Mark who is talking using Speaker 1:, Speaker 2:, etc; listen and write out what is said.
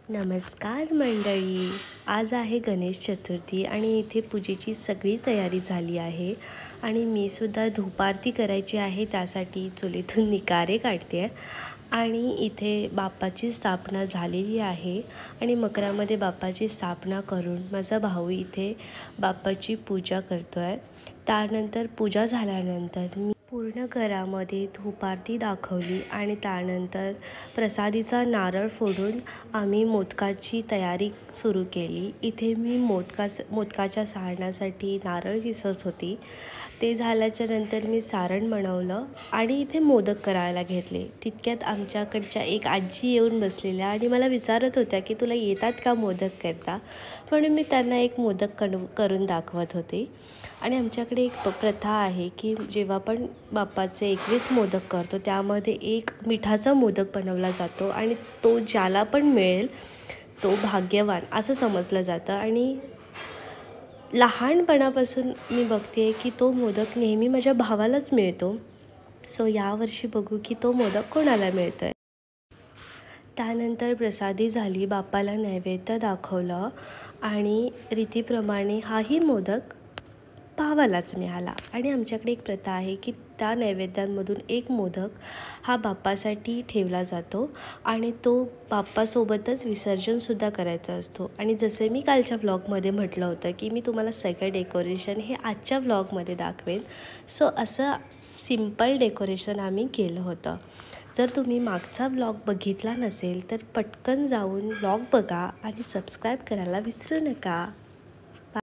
Speaker 1: नमस्कार मंडळी. आज आहे गणेश चतुर्थी आणि इथे पूजेची सगळी तयारी झाली आहे आणि मी सुद्धा धूपारती करायची आहे, त्यासाठी चुलीतून निकारे काढते आहे. आणि इथे बाप्पाची स्थापना झालेली आहे आणि मकरामध्ये बाप्पाची स्थापना करून माझा भाऊ इथे बाप्पाची पूजा करतो आहे. त्यानंतर पूजा झाल्यानंतर मी पूर्ण घरामध्ये धूपारती दाखवली आणि त्यानंतर प्रसादीचा नारळ फोडून आम्ही मोदकाची तयारी सुरू केली. इथे मी मोदकाच्या सारणासाठी नारळ किसत होती. ते झाल्याच्या नंतर मी सारण बनवलं आणि इथे मोदक करायला घेतले. तितक्यात आमच्याकडच्या एक आजी येऊन बसलेल्या आणि मला विचारत होत्या की तुला येतात का मोदक करता, म्हणून मी त्यांना एक मोदक करून दाखवत होते. आणि आमच्याकडे एक प्रथा आहे की जेव्हा पण बाप्पाचे 21 मोदक करतो त्यामध्ये एक मिठाचा मोदक बनवला जातो आणि तो ज्याला पण मिळेल तो भाग्यवान असं समजलं जातं. आणि लहानपणापासून मी बघते की तो मोदक नेहमी माझ्या भावालाच मिळतो. सो यावर्षी बघू की तो मोदक कोणाला मिळतो आहे. त्यानंतर प्रसादी झाली, बाप्पाला नैवेद्य दाखवलं आणि रीतीप्रमाणे हाही मोदक भावालाच मिळाला. आणि आमच्याकडे एक प्रथा आहे की त्या नैवेद्यांमधून एक मोदक हा बाप्पासाठी ठेवला जातो आणि तो बाप्पासोबतच विसर्जनसुद्धा करायचा असतो. आणि जसे मी कालच्या व्लॉगमध्ये म्हटलं होतं की मी तुम्हाला सगळं डेकोरेशन हे आजच्या व्लॉगमध्ये दाखवेन. सो असं सिम्पल डेकोरेशन आम्ही केलं होतं. जर तुम्ही मागचा व्लॉग बघितला नसेल तर पटकन जाऊन व्लॉग बघा आणि सबस्क्राईब करायला विसरू नका.